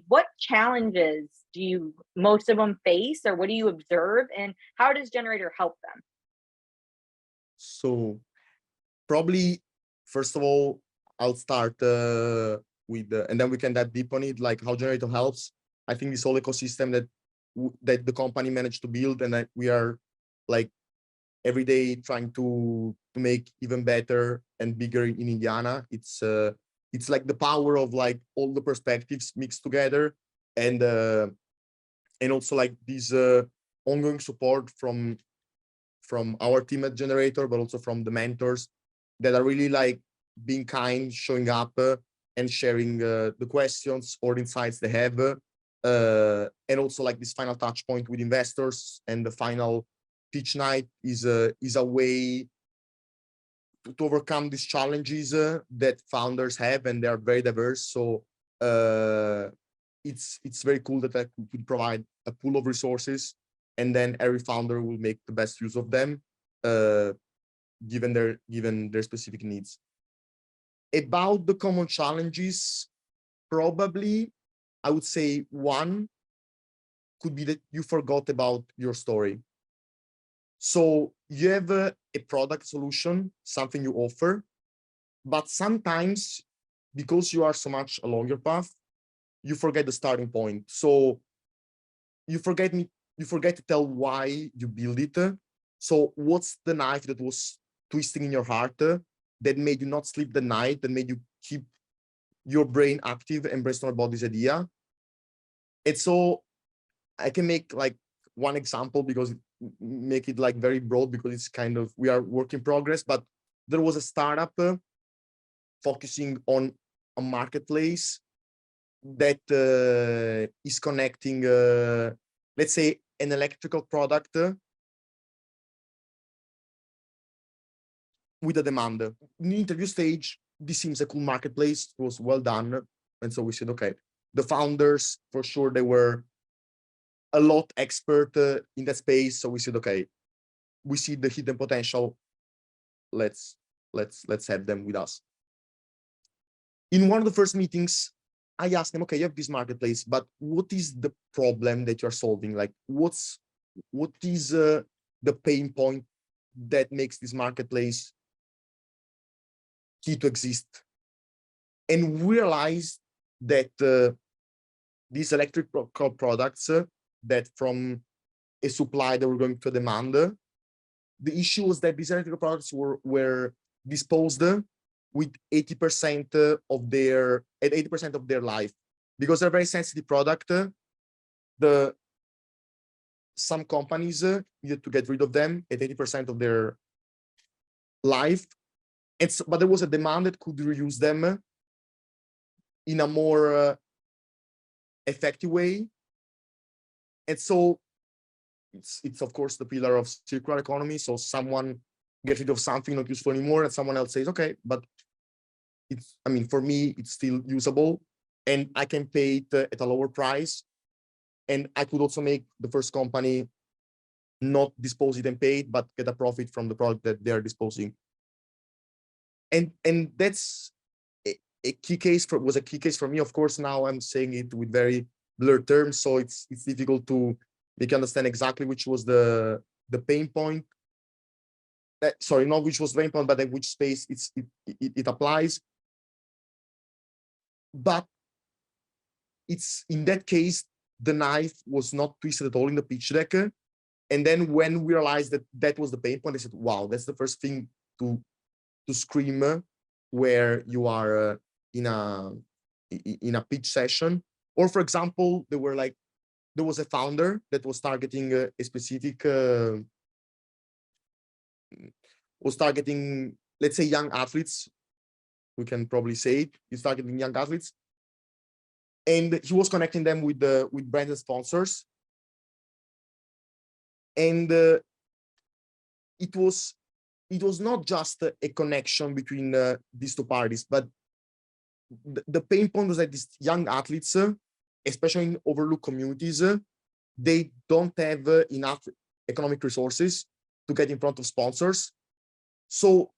what challenges do you most of them face, or what do you observe, and how does Generator help them? So probably, first of all, I'll start with, and then we can dive deep on it, like how gener8tor helps. I think this whole ecosystem that the company managed to build, and that we are like every day trying to make even better and bigger in Indiana. It's like the power of like all the perspectives mixed together, and also like this ongoing support from our team at gener8tor, but also from the mentors that are really like being kind, showing up, and sharing the questions or insights they have, and also like this final touch point with investors, and the final pitch night is a way to overcome these challenges that founders have, and they are very diverse. So it's very cool that I could provide a pool of resources, and then every founder will make the best use of them, given their specific needs. About the common challenges, probably I would say one could be that you forgot about your story. So you have a product solution, something you offer, but sometimes because you are so much along your path, you forget the starting point. So you forget to tell why you build it. So what's the knife that was twisting in your heart that made you not sleep the night, that made you keep your brain active and brainstorm about this idea? And so I can make like one example, because make it like very broad, because it's kind of, we are work in progress, but there was a startup focusing on a marketplace that is connecting, let's say, an electrical product with a demand. In the interview stage, this seems a cool marketplace. It was well done. And so we said, okay, the founders, for sure, they were a lot expert in that space. So we said, okay, we see the hidden potential. Let's have them with us. In one of the first meetings, I asked them, okay, you have this marketplace, but what is the problem that you're solving? Like, what is the pain point that makes this marketplace key to exist? And we realized that these electrical products that from a supply that were going to demand, the issue was that these electrical products were disposed with 80% of their life, because they're a very sensitive product. Some companies needed to get rid of them at 80% of their life, but there was a demand that could reuse them in a more effective way. And so it's of course the pillar of circular economy. So someone gets rid of something not useful anymore, and someone else says, okay, but I mean, for me, it's still usable, and I can pay it at a lower price. And I could also make the first company not dispose it and pay it, but get a profit from the product that they are disposing. And that's a key case was a key case for me. Of course, now I'm saying it with very blurred terms, so it's difficult to make you understand exactly which was the pain point. Sorry, not which was the pain point, but in which space it applies. But it's in that case, the knife was not twisted at all in the pitch deck. And then when we realized that that was the pain point, I said, wow, that's the first thing to scream where you are in a pitch session. Or for example, there was a founder that was targeting a specific, let's say, young athletes. We can probably say it. He's targeting young athletes, and he was connecting them with brands and sponsors. And it was not just a connection between these two parties, but the pain point was that these young athletes, especially in overlooked communities, they don't have enough economic resources to get in front of sponsors. So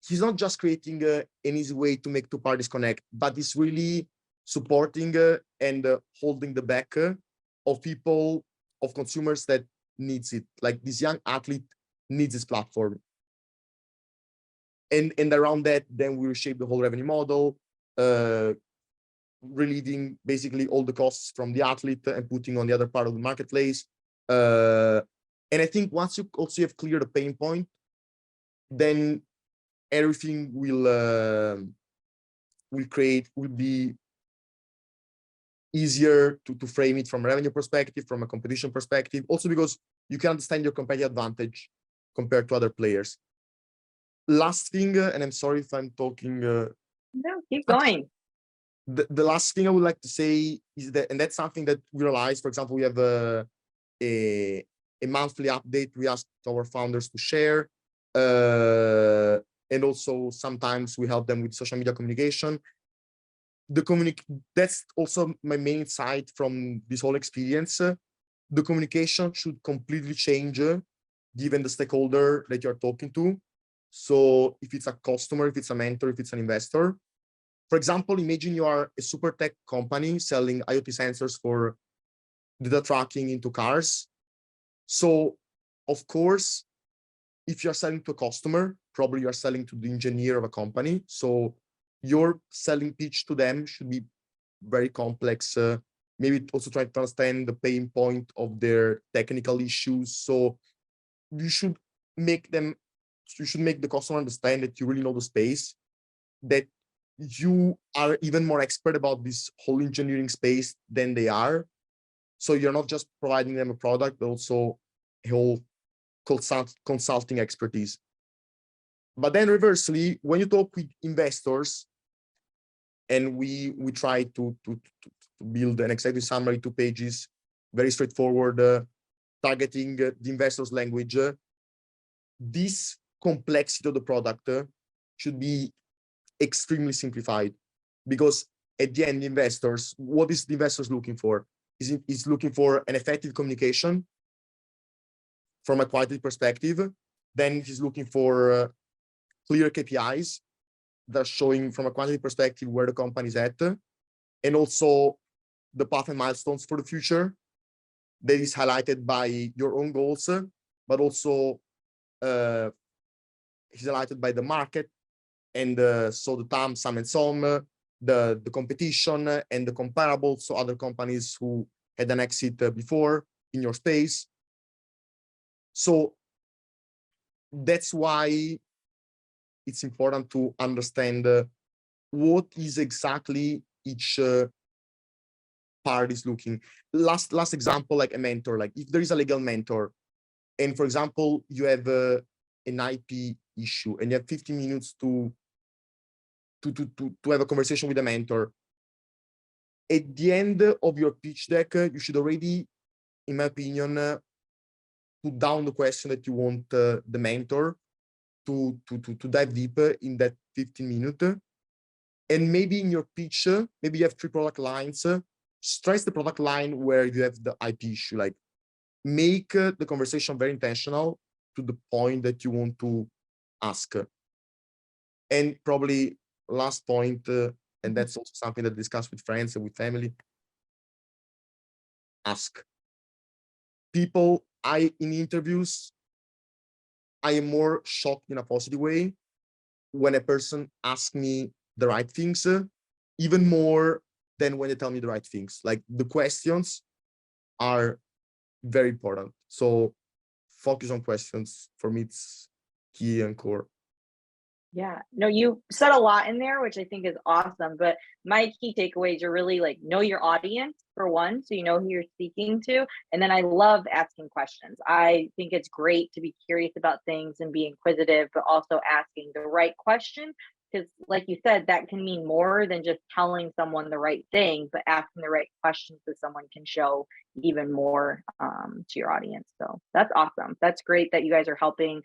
he's not just creating an easy way to make two parties connect, but it's really supporting and holding the back of people, of consumers that needs it. Like this young athlete needs this platform. And around that, then we reshape the whole revenue model, relieving basically all the costs from the athlete and putting on the other part of the marketplace. And I think once you also have clear the pain point, then everything will be easier to frame it from a revenue perspective, from a competition perspective, also because you can understand your competitive advantage compared to other players. Last thing, and I'm sorry if I'm talking. No, keep going. The last thing I would like to say is that, and that's something that we realize, for example, we have a monthly update we ask our founders to share. And also sometimes we help them with social media communication. That's also my main insight from this whole experience. The communication should completely change given the stakeholder that you're talking to. So if it's a customer, if it's a mentor, if it's an investor. For example, imagine you are a super tech company selling IoT sensors for data tracking into cars. So of course, if you're selling to a customer, probably you're selling to the engineer of a company. So your selling pitch to them should be very complex. Maybe also try to understand the pain point of their technical issues. So you should make the customer understand that you really know the space, that you are even more expert about this whole engineering space than they are. So you're not just providing them a product, but also a whole consulting expertise. But then reversely, when you talk with investors, and we try to build an executive summary, 2 pages, very straightforward, targeting the investor's language, this complexity of the product should be extremely simplified, because at the end, investors, what is the investors looking for? Is looking for an effective communication from a quality perspective. Then he's looking for clear KPIs that are showing from a quantity perspective where the company is at, and also the path and milestones for the future that is highlighted by your own goals, but also is highlighted by the market, and so the TAM, SAM, and SOM, the competition and the comparables, so other companies who had an exit before in your space. So that's why it's important to understand what is exactly each part is looking. Last example, like a mentor, like if there is a legal mentor, and for example, you have an IP issue and you have 15 minutes to have a conversation with a mentor. At the end of your pitch deck, you should already, in my opinion, put down the question that you want the mentor to dive deeper in that 15 minutes. And maybe in your pitch, maybe you have 3 product lines, stress the product line where you have the IP issue, like make the conversation very intentional to the point that you want to ask. And probably last point, and that's also something that I discuss with friends and with family, ask. People, in interviews, I am more shocked in a positive way when a person asks me the right things, even more than when they tell me the right things. Like the questions are very important. So focus on questions. For me, it's key and core. Yeah, no, you said a lot in there, which I think is awesome. But my key takeaways are really like know your audience for one, so you know who you're speaking to. And then I love asking questions. I think it's great to be curious about things and be inquisitive, but also asking the right question. Because, like you said, that can mean more than just telling someone the right thing, but asking the right questions so someone can show even more to your audience. So that's awesome. That's great that you guys are helping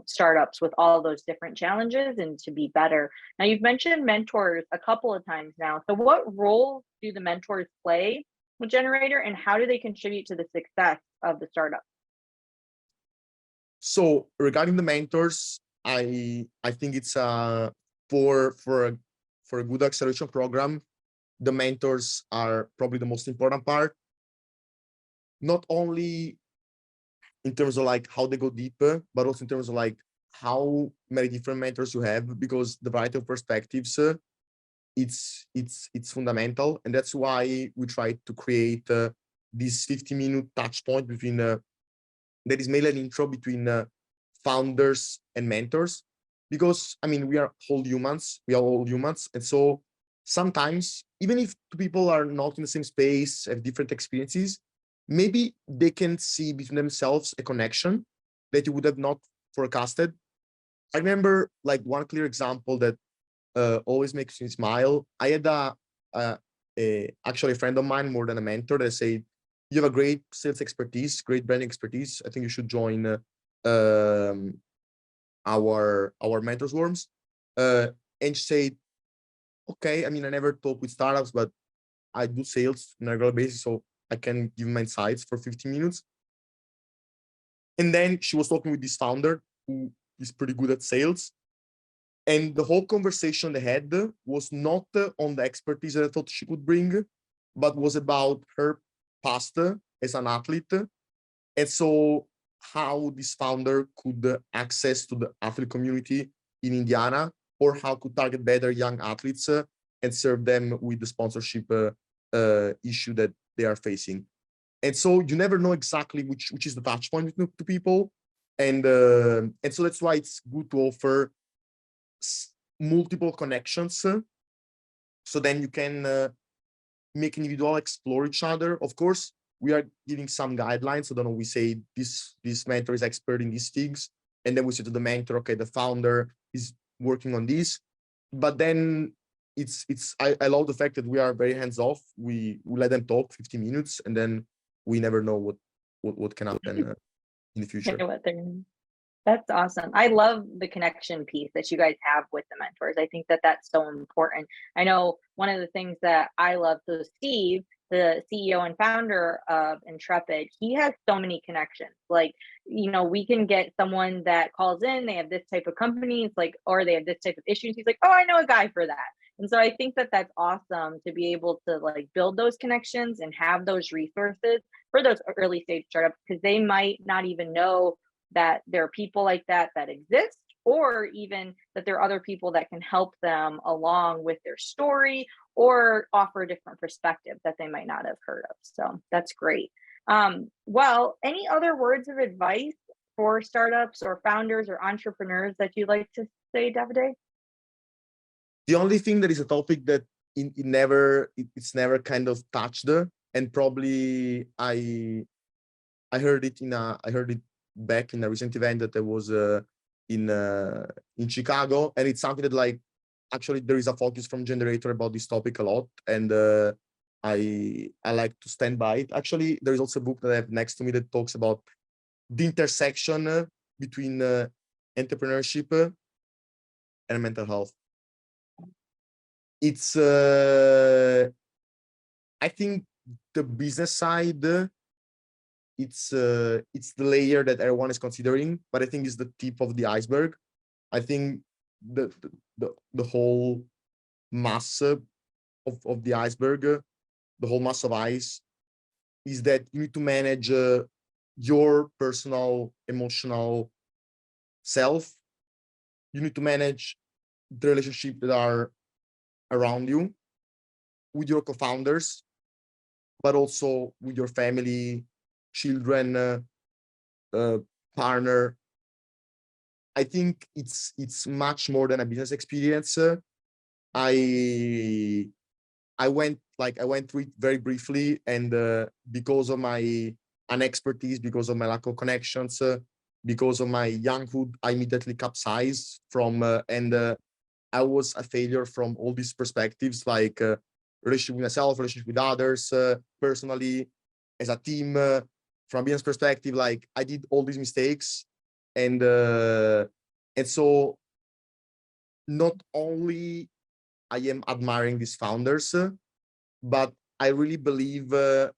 startups with all those different challenges and to be better. Now, you've mentioned mentors a couple of times now. So what role do the mentors play with Gener8tor, and how do they contribute to the success of the startup? So regarding the mentors, I think it's for for a good acceleration program, the mentors are probably the most important part, not only in terms of like how they go deeper, but also in terms of like how many different mentors you have, because the variety of perspectives, it's fundamental. And that's why we try to create this 50-minute touch point between that is mainly an intro between founders and mentors, because I mean, we are all humans, and so sometimes, even if two people are not in the same space, have different experiences, maybe they can see between themselves a connection that you would have not forecasted. I remember like one clear example that always makes me smile. I had actually a friend of mine, more than a mentor, that said, "You have a great sales expertise, great branding expertise. I think you should join our mentors worms." And she said, "Okay, I mean, I never talk with startups, but I do sales on a regular basis, so I can give my insights for 15 minutes." And then she was talking with this founder who is pretty good at sales. And the whole conversation they had was not on the expertise that I thought she could bring, but was about her past as an athlete. And so how this founder could access to the athlete community in Indiana, or how could target better young athletes and serve them with the sponsorship issue that they are facing. And so you never know exactly which is the touch point to people. And so that's why it's good to offer multiple connections, so then you can make individual explore each other. Of course, we are giving some guidelines. So then we say this mentor is expert in these things, and then we say to the mentor, okay, the founder is working on this. But then I love the fact that we are very hands off. We let them talk 50 minutes, and then we never know what can happen in the future. What they're gonna That's awesome. I love the connection piece that you guys have with the mentors. I think that that's so important. I know one of the things that I love, so Steve, the CEO and founder of Intrepid, he has so many connections. Like, we can get someone that calls in, they have this type of company, it's like, or they have this type of issues. He's like, oh, I know a guy for that. And so I think that that's awesome to be able to like build those connections and have those resources for those early stage startups, because they might not even know that there are people like that exist, or even that there are other people that can help them along with their story or offer a different perspective that they might not have heard of. So that's great. Well, any other words of advice for startups or founders or entrepreneurs that you'd like to say, Davide? The only thing that is a topic that it's never kind of touched, and probably I heard it back in a recent event that I was in Chicago, and it's something that like actually there is a focus from gener8tor about this topic a lot, and I like to stand by it. Actually, there is also a book that I have next to me that talks about the intersection between entrepreneurship and mental health. It's I think the business side, it's the layer that everyone is considering, but I think it's the tip of the iceberg. I think the whole mass of the iceberg, the whole mass of ice, is that you need to manage your personal emotional self. You need to manage the relationships that are around you with your co-founders, but also with your family, children, partner. I think it's much more than a business experience. I went through it very briefly, and because of my inexpertise, because of my lack of connections, because of my younghood, I immediately capsized from and I was a failure from all these perspectives, like relationship with myself, relationship with others, personally, as a team, from a business perspective. Like I did all these mistakes, and so not only I am admiring these founders, but I really believe that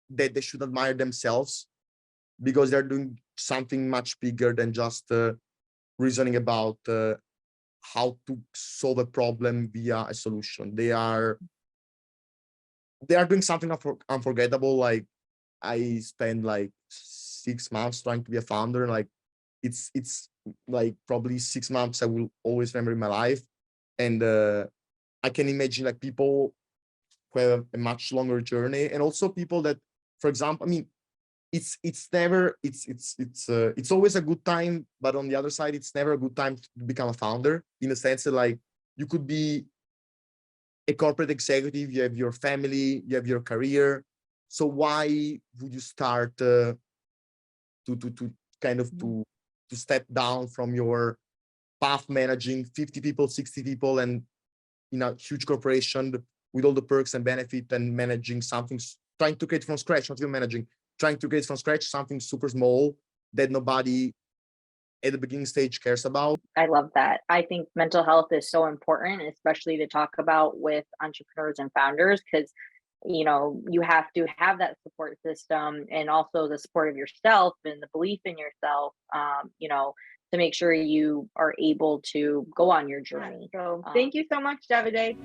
they should admire themselves, because they're doing something much bigger than just reasoning about how to solve a problem via a solution. They are doing something unforgettable. Like I spent like 6 months trying to be a founder. Like it's like probably 6 months I will always remember in my life. And I can imagine like people who have a much longer journey, and also people that, for example, I mean, it's never it's always a good time, but on the other side, it's never a good time to become a founder, in the sense that like you could be a corporate executive, you have your family, you have your career. So why would you start to kind of to step down from your path managing 50 people, 60 people, and in a huge corporation with all the perks and benefit, and managing something, trying to create from scratch, not even managing, trying to create from scratch something super small that nobody at the beginning stage cares about. I love that. I think mental health is so important, especially to talk about with entrepreneurs and founders, because you have to have that support system, and also the support of yourself and the belief in yourself, to make sure you are able to go on your journey. So thank you so much, Davide.